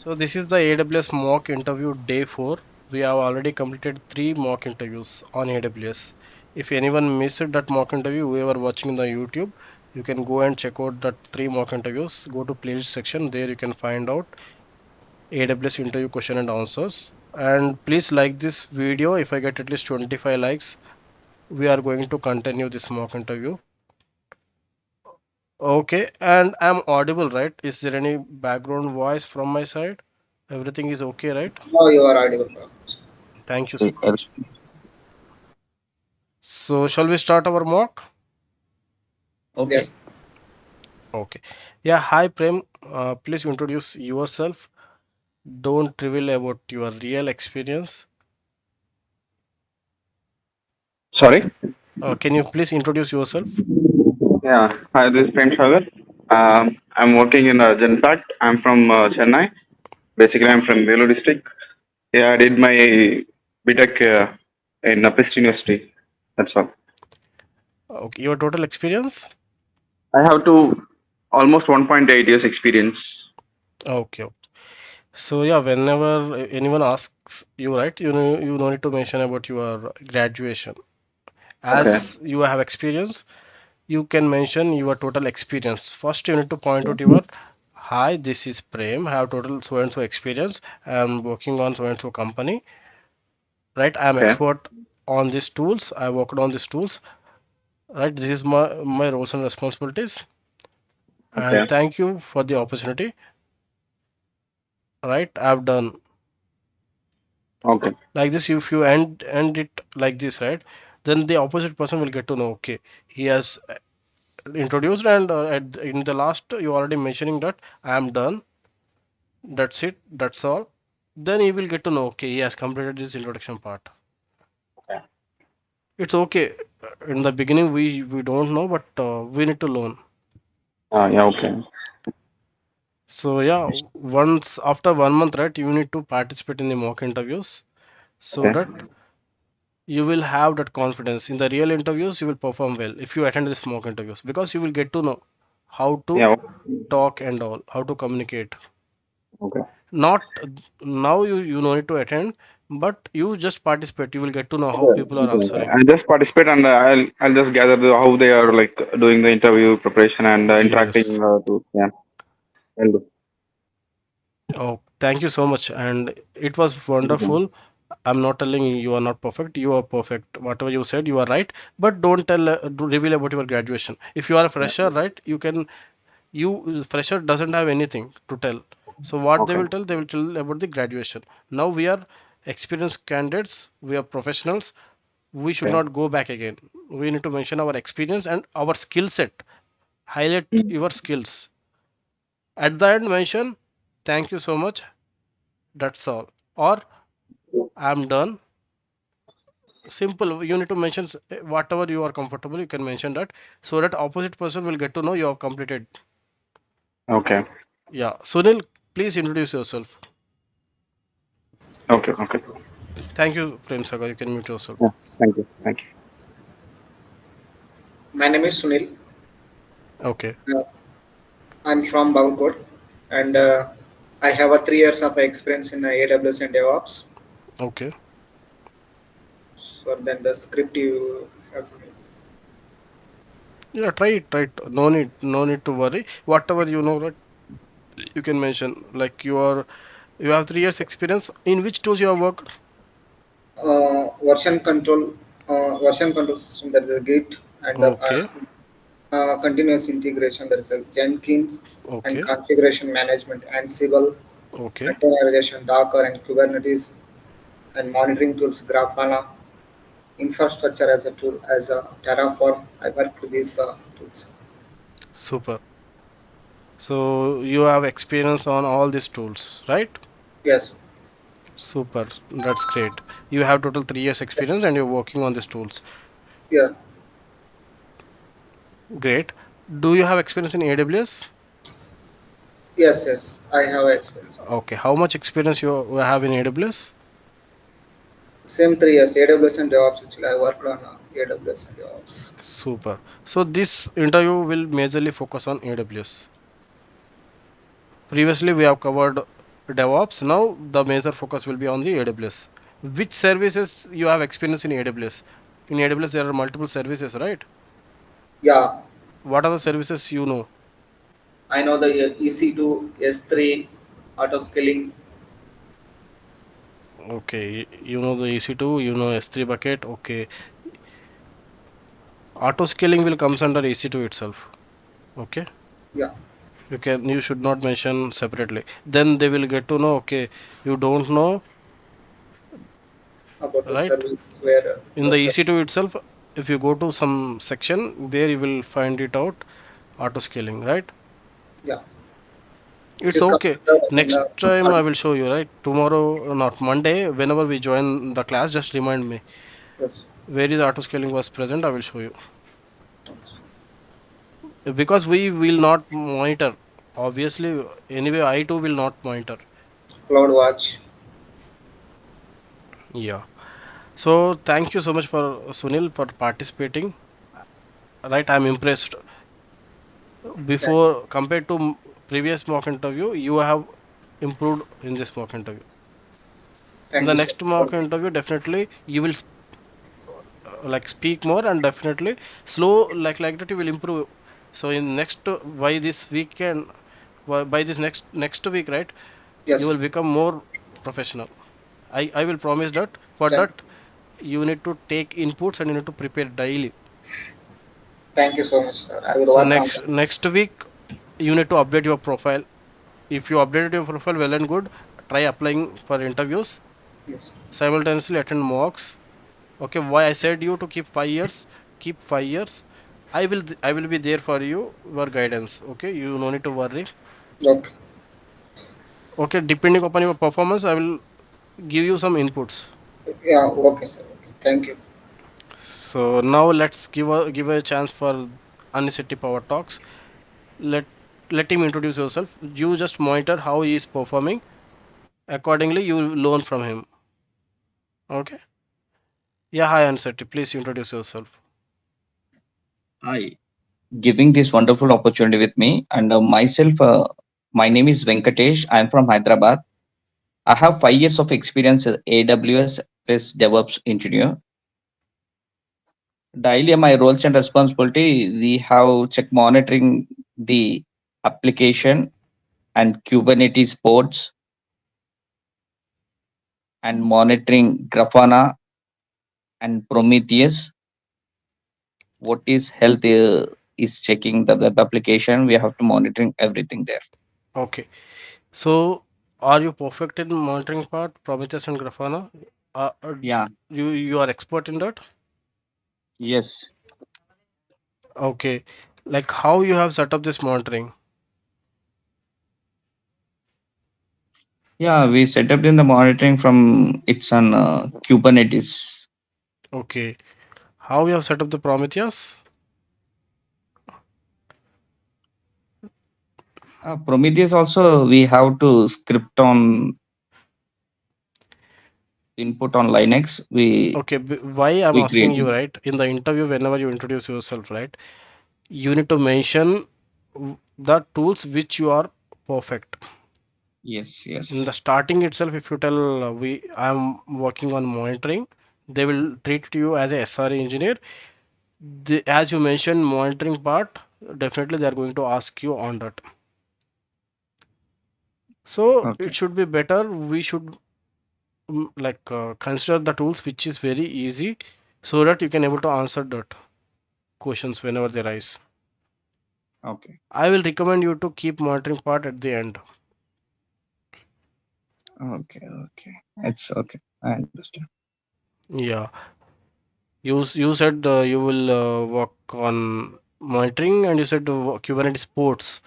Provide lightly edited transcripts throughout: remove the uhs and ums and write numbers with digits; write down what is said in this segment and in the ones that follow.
So this is the AWS mock interview day 4. We have already completed 3 mock interviews on AWS. If anyone missed that mock interview, whoever watching the YouTube, you can go and check out that 3 mock interviews. Go to playlist section. There you can find out AWS interview question and answers. And please like this video. If I get at least 25 likes, we are going to continue this mock interview. Okay, and I'm audible, right? Is there any background voice from my side? Everything is okay, right? Now you are audible. Thank you so much. So, shall we start our mock? Okay. Yes. Okay. Yeah, hi Prem. Please introduce yourself. Don't reveal about your real experience. Sorry? Can you please introduce yourself? Yeah. Hi, this is Prem Sagar. I'm working in Genpact. I'm from Chennai. Basically, I'm from Velu district. Yeah, I did my BTech in Pest University. That's all. Okay, your total experience? I have to almost 1.8 years experience. Okay. So yeah, whenever anyone asks you, right, you no need to mention about your graduation. Okay. As you have experience, you can mention your total experience. First, you need to point out your hi, this is Prem. I have total so and so experience. I'm working on so and so company. Right, I'm Okay. expert on these tools. I worked on these tools. Right, this is my roles and responsibilities. And Okay. thank you for the opportunity. Right, I've done Okay. like this. If you end it like this, right, then the opposite person will get to know. Okay, he has introduced, and in the last you already mentioning that I am done. That's it. That's all. Then he will get to know. Okay, he has completed this introduction part. Okay. It's okay. In the beginning, we don't know, but we need to learn. Yeah, okay. So yeah, once after 1 month, right, you need to participate in the mock interviews so Okay. that you will have that confidence. In the real interviews, you will perform well if you attend this mock interviews because you will get to know how to Yeah. talk and all, how to communicate. Okay. Not now you no need to attend, but you just participate. You will get to know how Okay. people are Okay. answering. I'll just participate and I'll just gather how they are like doing the interview preparation and Yes. interacting. Yeah. I'll do. Oh, thank you so much. And it was Okay. wonderful. I'm not telling you you are not perfect. You are perfect. Whatever you said, you are right. But don't tell, reveal about your graduation. If you are a Yeah. fresher, right, fresher doesn't have anything to tell. So what Okay. they will tell about the graduation. Now we are experienced candidates. We are professionals. We should Okay. not go back again. We need to mention our experience and our skill set. Highlight Mm. your skills. At the end, mention thank you so much. That's all. Or I'm done. Simple. You need to mention whatever you are comfortable. You can mention that so that opposite person will get to know you have completed. Okay. Yeah. Sunil, please introduce yourself. Okay. Okay. Thank you, Prem Sagar. You can mute yourself. Yeah. Thank you. Thank you. My name is Sunil. Okay. Uh, I'm from Bagalkot, and I have a 3 years of experience in AWS and Devops. Okay. So then the script you have. Yeah. Try it. Try it. No need. No need to worry. Whatever you know, right, you can mention. Like you have 3 years experience. In which tools you have worked? Version control, version control system, that is a Git, and the Okay. continuous integration, that is a Jenkins, and Okay. configuration management, Ansible, Okay. containerization, Docker, and Kubernetes, and monitoring tools, Grafana, infrastructure as a tool, as a Terraform. I work with these tools. Super. So you have experience on all these tools, right? Yes, Super. That's great. You have total 3 years experience and you're working on these tools. yeah, Great. Do you have experience in AWS? yes. I have experience. Okay. How much experience you have in AWS? Same 3 years, AWS and DevOps. Actually, I worked on AWS and DevOps. Super. So this interview will majorly focus on AWS. Previously we have covered DevOps. Now the major focus will be on the AWS. Which services you have experience in AWS? In AWS there are multiple services, right? Yeah, What are the services you know? I know the EC2, S3, auto scaling. Okay, you know the EC2, you know S3 bucket. Okay, auto scaling will comes under EC2 itself. Okay, yeah, you should not mention separately. Then they will get to know. Okay, you don't know, about the right? services where In the those EC2 itself, if you go to some section, there you will find it out. Auto scaling, right? yeah, which It's is okay. computer in Next time I will show you, right? Tomorrow, not Monday, whenever we join the class, just remind me yes, where is auto scaling was present. I will show you yes. because we will not monitor. Obviously, anyway, I too will not monitor. Cloud watch. Yeah. So thank you so much for Sunil for participating. Right, I'm impressed. Thank, Before compared to previous mock interview, you have improved in this mock interview. In thank the you so next much. mock interview, definitely you will like speak more and definitely slow like that you will improve. So in next by this weekend, by this next week, right, you will Yes, become more professional. I will promise that. For thank, that you need to take inputs and you need to prepare daily. thank you so much, sir. I will So work on that. next week you need to update your profile. If you updated your profile, well and good. Try applying for interviews, Yes, simultaneously attend mocks. Okay, why I said you to keep 5 years? Keep 5 years. I will be there for you, your guidance. Okay, you no need to worry. okay. Okay, depending upon your performance, I will give you some inputs. Yeah, okay, sir. Okay. Thank you. So now let's give a chance for Aniseti Power Talks. Let let him introduce yourself. You just monitor how he is performing. Accordingly, you learn from him. Okay. Yeah, hi Aniseti. Please introduce yourself. Hi, giving this wonderful opportunity with me. And myself, my name is Venkatesh. I'm from Hyderabad. I have 5 years of experience as AWS plus DevOps engineer. Daily, my roles and responsibility, we have check monitoring the application and Kubernetes pods and monitoring Grafana and Prometheus. What is health is checking the web application. We have to monitoring everything there. Okay. So, are you perfect in monitoring part, Prometheus and Grafana? Uh, uh, Yeah. you are expert in that? Yes. Okay. Like how you have set up this monitoring? Yeah, we set up in the monitoring from it's on Kubernetes. Okay. How you have set up the Prometheus? Prometheus also we have to script on input on Linux. Okay. Why I'm We asking create. you, right? In the interview, whenever you introduce yourself, right? You need to mention the tools which you are perfect. Yes, In the yes. starting itself, if you tell I'm working on monitoring, they will treat you as a SRE engineer. As you mentioned, monitoring part, definitely they are going to ask you on that. So it Okay, should be better. We should consider the tools which is very easy, so that you can able to answer that questions whenever they arise. okay, I will recommend you to keep monitoring part at the end. okay. It's okay. I understand. Yeah, you said you will work on monitoring, and you said Kubernetes ports.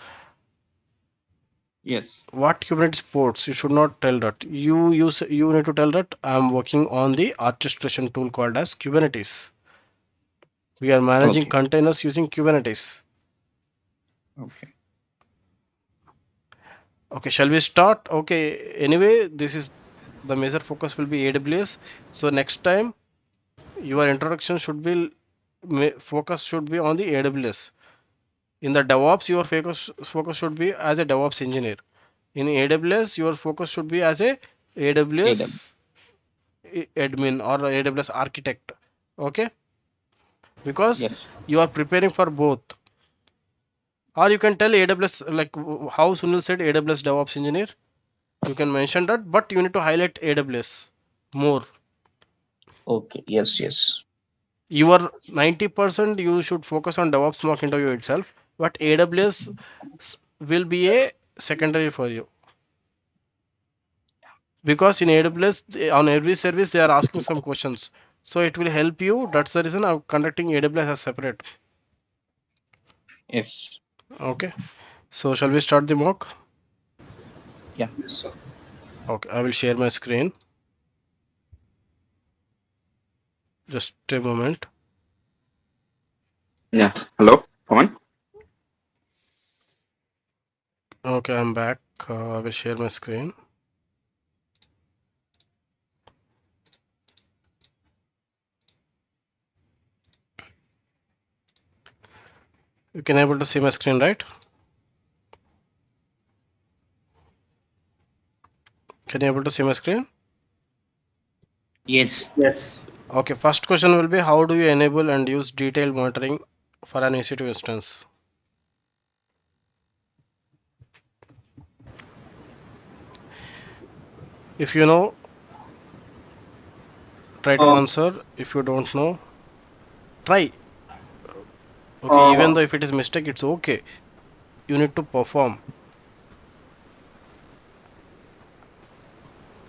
Yes. What Kubernetes ports? You should not tell that. You need to tell that I'm working on the orchestration tool called as Kubernetes. We are managing Okay, containers using Kubernetes. okay, Okay, shall we start? Okay, anyway, this is the major focus will be AWS. So next time your introduction should be focus should be on the AWS. In the DevOps, your focus should be as a DevOps engineer. In AWS, your focus should be as a AWS admin or AWS architect. Okay, because Yes. you are preparing for both. Or you can tell AWS, like how Sunil said, AWS DevOps engineer. You can mention that, but you need to highlight AWS more. Okay. Yes. Yes. Your 90% you should focus on DevOps mock interview itself, but AWS will be a secondary for you, because in AWS on every service they are asking some questions, so it will help you. That's the reason I'm conducting AWS as separate. Yes. Okay, so shall we start the mock? Yeah. Yes, sir. Okay, I will share my screen. Just a moment. Yeah. Hello. Come on. Okay, I'm back. I will share my screen. You can able to see my screen, right? Can you able to see my screen? Yes. Yes. Okay, first question will be, how do you enable and use detailed monitoring for an EC2 instance? If you know, try to Uh, answer. If you don't know, try. Okay, even uh, though if it is mistake, it's okay. You need to perform,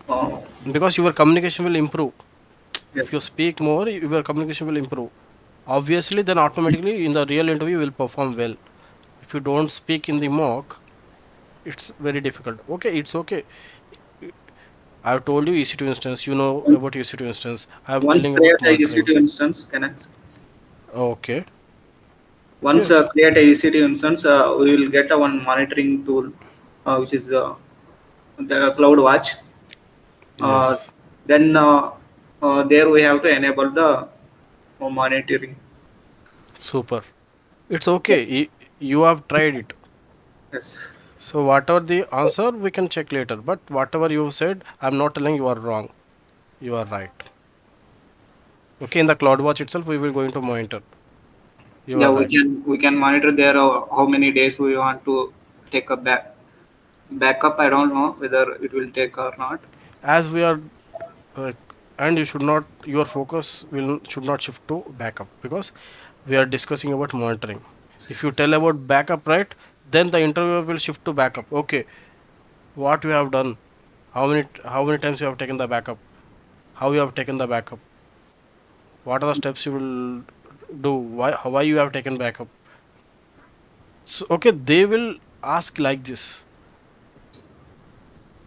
uh, because your communication will improve. If you yes. speak more, your communication will improve. Obviously, then automatically in the real interview you will perform well. If you don't speak in the mock, it's very difficult. Okay, it's okay. I've told you EC2 instance. You know Once, about EC2 instance. I'm once telling about create a monitoring. EC2 instance, can I? Okay. Once Yes. create a EC2 instance, we will get a one monitoring tool, which is the Cloud Watch. Uh, Yes. then there we have to enable the monitoring. Super. It's okay. You have tried it. Yes. So whatever the answer, we can check later. But whatever you said, I'm not telling you are wrong. You are right. Okay, in the CloudWatch itself, we will going to monitor. You Yeah, are we right. can monitor there how many days we want to take a backup. I don't know whether it will take or not. As we are, uh, and you should not. Your focus will should not shift to backup, because we are discussing about monitoring. If you tell about backup, right, then the interviewer will shift to backup. Okay, what you have done? How many times you have taken the backup? How you have taken the backup? What are the steps you will do? Why you have taken backup? So okay, they will ask like this.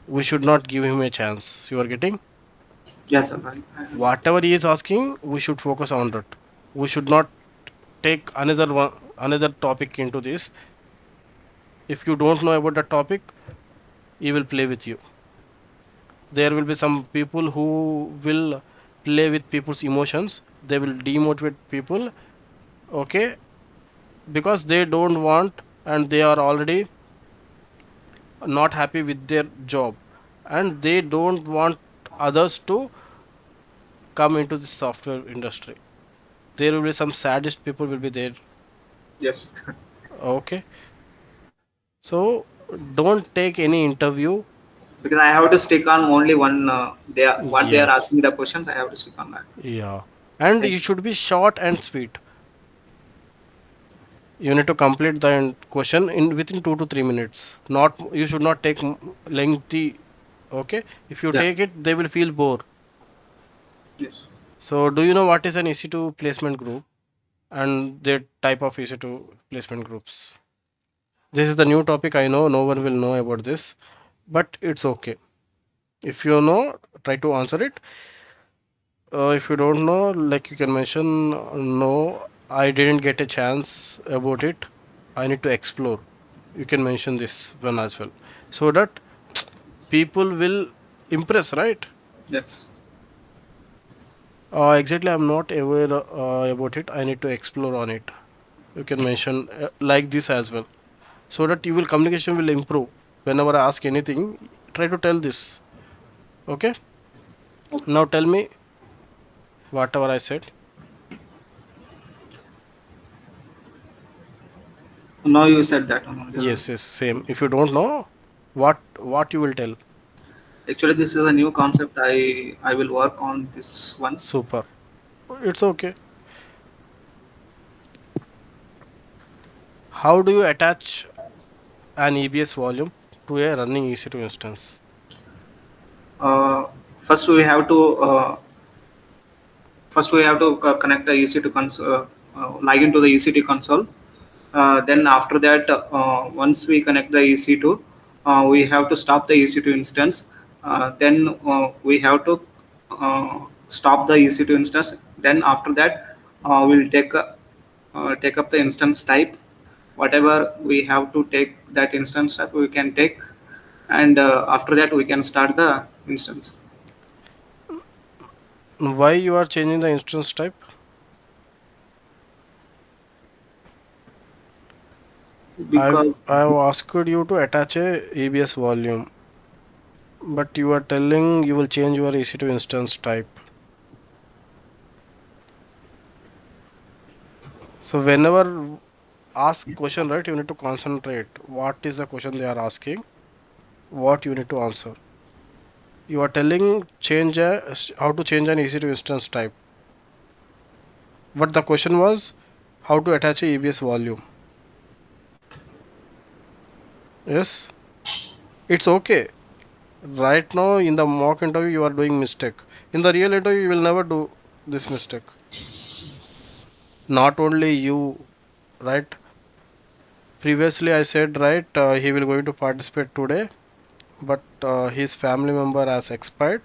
We should not give him a chance. You are getting? Yes, sir. Whatever he is asking, we should focus on that. We should not take another topic into this. If you don't know about the topic, he will play with you. There will be some people who will play with people's emotions. They will demotivate people. Okay, because they don't want, and they are already not happy with their job, and they don't want others to come into the software industry. There will be some sadist people will be there. Yes. Okay, so don't take any interview. Because I have to stick on only one. What they are Yes. asking the questions, I have to stick on that. Yeah, and Thank you should be short and sweet. You need to complete the question in within 2 to 3 minutes. Not, you should not take lengthy. Okay, if you you. Yeah. take it, they will feel bored. Yes. So do you know what is an EC2 placement group and their type of EC2 placement groups? This is the new topic. I know no one will know about this, but it's okay. If you know, try to answer it. If you don't know, like you can mention, no, I didn't get a chance about it. I need to explore. You can mention this one as well, so that people will impress, right? Yes. Exactly, I'm not aware about it. I need to explore on it. You can mention like this as well, so that your communication will improve. Whenever I ask anything, try to tell this. Okay? Okay. Now tell me whatever I said. Now you said that one only. Yes, yes, same. If you don't know, what you will tell. Actually, this is a new concept. I will work on this one. Super. It's okay. How do you attach an EBS volume to a running EC2 instance? Uh, first we have to connect the EC2 console, log into the EC2 console. Then after that, once we connect the EC2, we have to stop the EC2 instance. Then we have to stop the EC2 instance. Then after that, we'll take up the instance type. Whatever we have to take that instance type, we can take, and after that we can start the instance. Why you are changing the instance type? Because I've asked you to attach a EBS volume, but you are telling you will change your EC2 instance type. So whenever ask question, right, you need to concentrate. What is the question they are asking? What you need to answer. You are telling how to change an EC2 instance type. But the question was how to attach a EBS volume. Yes, it's okay. Right now in the mock interview you are doing mistake. In the real interview you will never do this mistake. Not only you, right? Previously I said, right, he will going to participate today, but his family member has expired.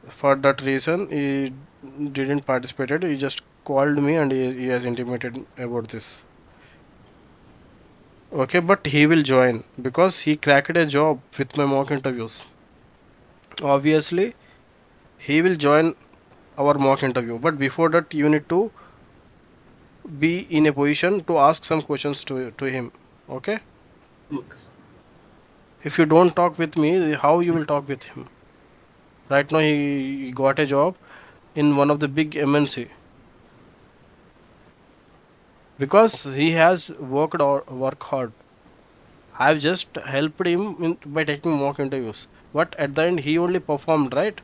For that reason he didn't participate. He just called me and he has intimated about this. Okay, but he will join because he cracked a job with my mock interviews. Obviously he will join our mock interview, but before that you need to be in a position to ask some questions to him. Okay, okay. if you don't talk with me, how you will talk with him? Right now he got a job in one of the big MNC because he has work hard. I've just helped him by taking mock interviews, but at the end he only performed, right?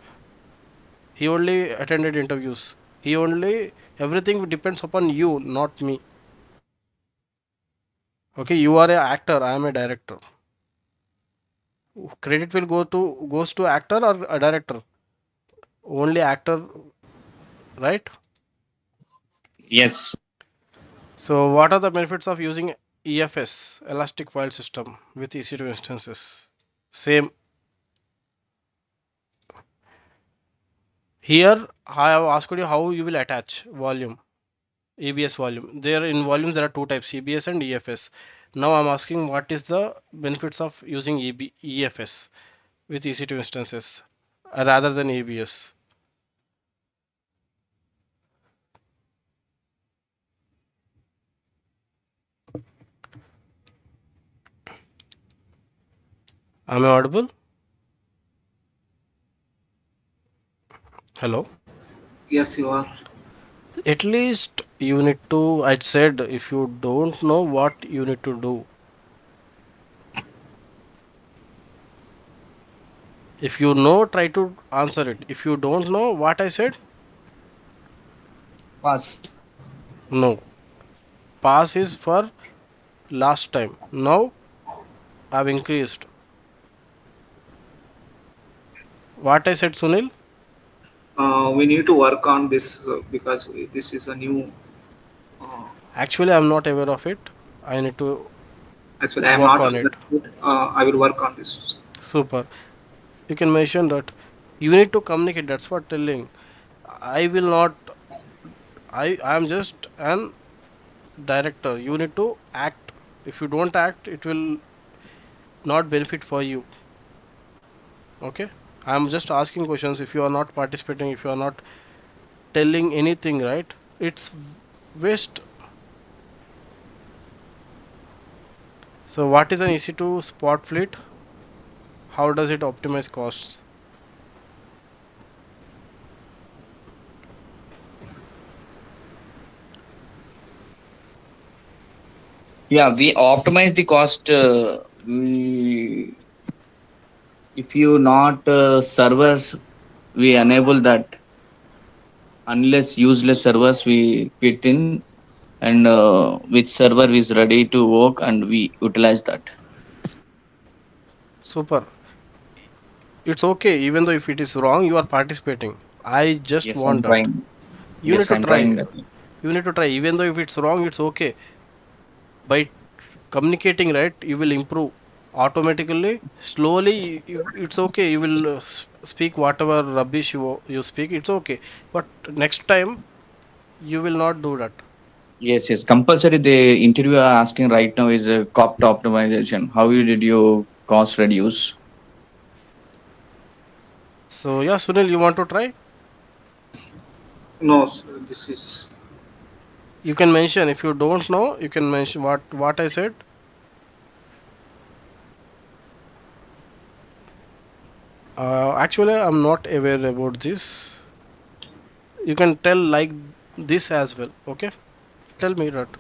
He only attended interviews. He only Everything depends upon you, not me. Okay, you are a actor, I am a director. Credit will goes to actor or a director? Only actor, right? Yes. So what are the benefits of using EFS, Elastic File System, with EC2 instances? Same. Here I have asked you how you will attach volume, EBS volume. There in volumes there are two types, EBS and EFS. Now I'm asking what is the benefits of using EFS with EC2 instances rather than EBS. Am I audible? Hello? Yes, you are. At least you need to, I said, if you don't know what you need to do. If you know, try to answer it. If you don't know what I said, Pass. no. Pass is for last time. Now I've increased. What I said, Sunil? We need to work on this because this is a new. Uh, Actually, I'm not aware of it. I need to Actually, I am work not on it. understood. I will work on this. Super. You can mention that. You need to communicate. That's what telling. I will not. I am just an director. You need to act. If you don't act, it will not benefit for you. Okay, I'm just asking questions. If you are not participating, if you are not telling anything, right, it's waste. So what is an EC2 spot fleet? How does it optimize costs? Yeah, we optimize the cost. We, if you not servers, we enable that. Unless useless servers, we quit in, and which server is ready to work, and we utilize that. Super. It's okay, even though if it is wrong, you are participating. I just Yes, I'm want that. trying. You need Yes, to I'm trying try. that. You need to try. Even though if it's wrong, it's okay. By communicating right, you will improve automatically. Slowly, it's okay. You will speak whatever rubbish you speak. It's okay. But next time, you will not do that. Yes, yes. Compulsory. The interview are asking right now is a cost optimization. How you did your cost reduce? So yeah, Sunil, you want to try? No, sir, this is You can mention if you don't know. You can mention what I said. Actually, I'm not aware about this. You can tell like this as well. Okay, tell me that.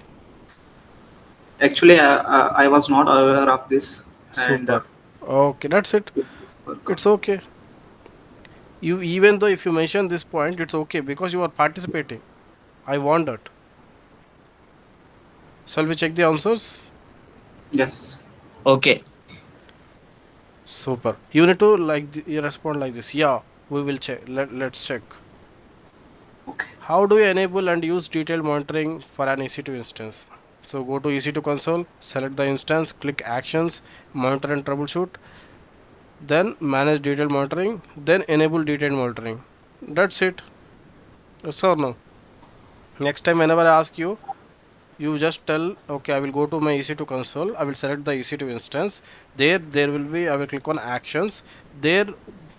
actually I was not aware of this, and Super. Okay, that's it. It's okay. You even though if you mention this point, it's okay because you are participating. I want that. Shall we check the answers? yes, Okay. Super. You need to you respond like this. Yeah, we will check. Let's check. okay, How do you enable and use detailed monitoring for an EC2 instance? So go to EC2 console, select the instance, click actions, monitor and troubleshoot, then manage detailed monitoring, then enable detailed monitoring. That's it. Yes or no? Next time, whenever I ask you, you just tell, okay, I will go to my EC2 console, I will select the EC2 instance. There will be, I will click on actions. There,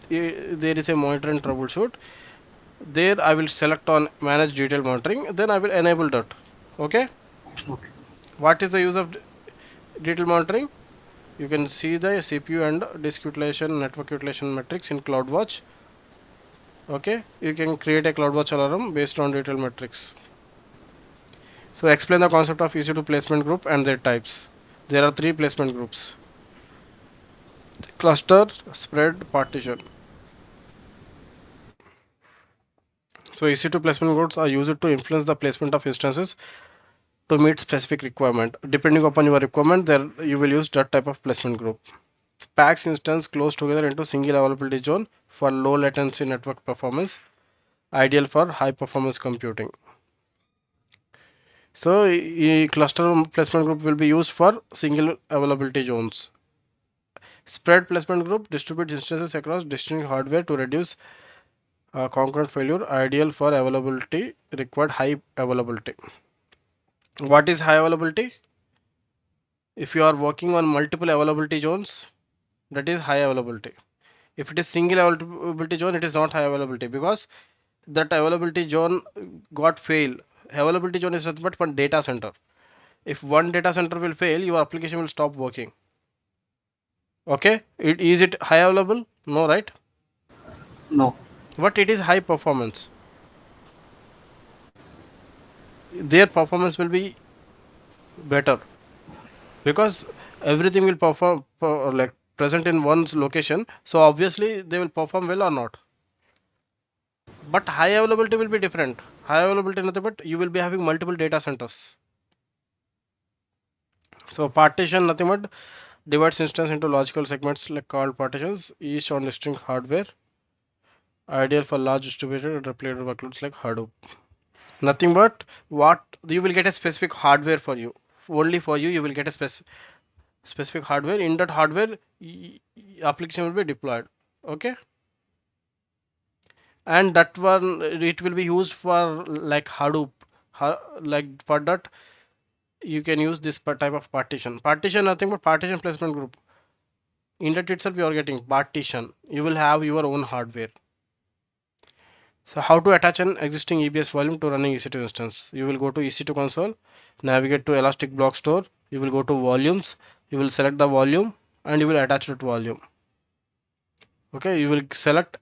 there is a monitor and troubleshoot. There, I will select on manage detailed monitoring. Then I will enable that. Okay. okay, What is the use of detailed monitoring? You can see the CPU and disk utilization, network utilization metrics in CloudWatch. Okay, you can create a CloudWatch alarm based on detailed metrics. So explain the concept of EC2 placement group and their types. There are three placement groups: cluster, spread, partition. So EC2 placement groups are used to influence the placement of instances to meet specific requirement. Depending upon your requirement, there you will use that type of placement group. Packs instance close together into single availability zone for low latency network performance, ideal for high performance computing. So a cluster placement group will be used for single availability zones. Spread placement group distributes instances across distinct hardware to reduce concurrent failure, ideal for availability required high availability. What is high availability? If you are working on multiple availability zones, that is high availability. If it is single availability zone, it is not high availability because that availability zone got fail. Availability zone is nothing but one data center. If one data center will fail, your application will stop working. Okay, is it high available? No, right? no, But it is high performance. Their performance will be better because everything will perform like present in one's location. So obviously they will perform well or not. But high availability will be different. High availability nothing but you will be having multiple data centers. So partition nothing but divides instance into logical segments like called partitions, each on distinct hardware, ideal for large distributed and replicated workloads like Hadoop. Nothing but what you will get a specific hardware for you. Only for you, you will get a specific hardware. In that hardware, application will be deployed. Okay, and that one it will be used for like Hadoop. Like for that, you can use this type of partition. Partition nothing but partition placement group. In that itself, you are getting partition. You will have your own hardware. So how to attach an existing EBS volume to running EC2 instance? You will go to EC2 console, navigate to Elastic Block Store. You will go to volumes. you will select the volume and you will attach that volume. Okay, you will select,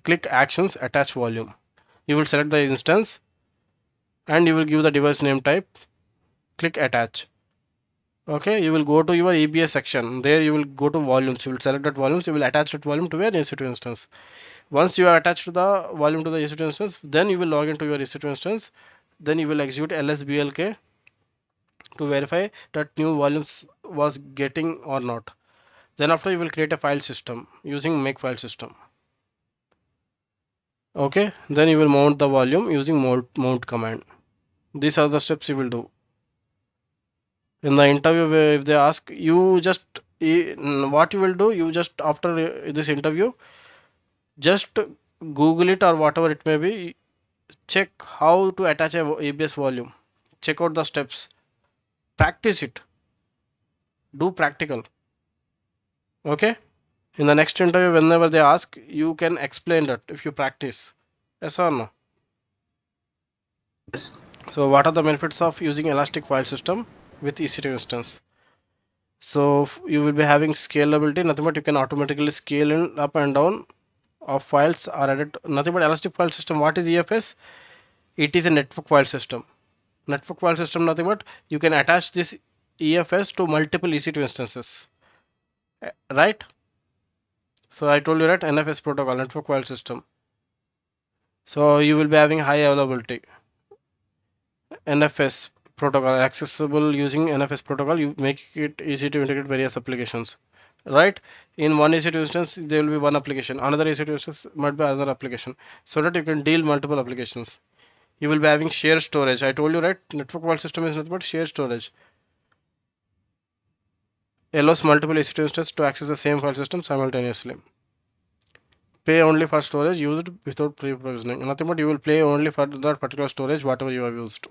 click actions, attach volume. You will select the instance and you will give the device name type, click attach. Okay, you will go to your EBS section. There you will go to volumes. You will select that volumes. You will attach that volume to your EC2 instance. Once you have attached the volume to the EC2 instance, then you will log into your EC2 instance. Then you will execute lsblk to verify that new volumes was getting or not. Then after you will create a file system using make file system. Okay, then you will mount the volume using mount command. These are the steps you will do. In the interview, if they ask you, just what you will do, you just after this interview, just Google it or whatever it may be, check how to attach a ABS volume, check out the steps, practice it, do practical. Okay, in the next interview, whenever they ask, you can explain that if you practice. Yes or no? Yes. So what are the benefits of using elastic file system with EC2 instance? So you will be having scalability, nothing but you can automatically scale in up and down of files are added. Nothing but elastic file system. What is EFS? It is a network file system. Network file system, nothing but you can attach this EFS to multiple EC2 instances, right? So I told you, right, NFS protocol, network file system. So you will be having high availability. NFS protocol, accessible using NFS protocol, you make it easy to integrate various applications, right? In one EC2 instance there will be one application, another EC2 instance might be another application, so that you can deal multiple applications. You will be having shared storage. I told you, right, network file system is nothing but shared storage. Allows multiple EC2 instances to access the same file system simultaneously. Pay only for storage used without pre-provisioning. Nothing but you will pay only for that particular storage whatever you have used.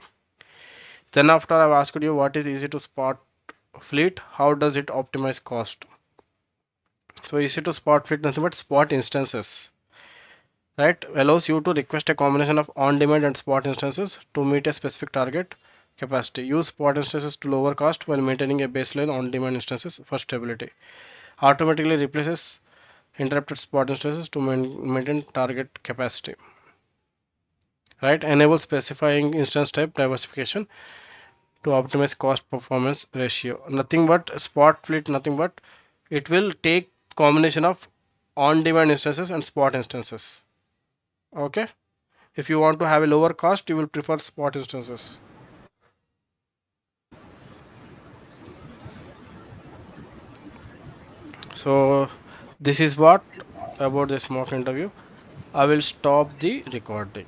Then after I've asked you what is easy to spot fleet, how does it optimize cost? So easy to spot fleet, nothing but spot instances, right? Allows you to request a combination of on-demand and spot instances to meet a specific target capacity. Use spot instances to lower cost while maintaining a baseline on-demand instances for stability. Automatically replaces interrupted spot instances to maintain target capacity, right? Enable specifying instance type diversification to optimize cost performance ratio. Nothing but spot fleet, nothing but it will take combination of on demand instances and spot instances. Okay, if you want to have a lower cost, you will prefer spot instances. So this is what about this mock interview. I will stop the recording.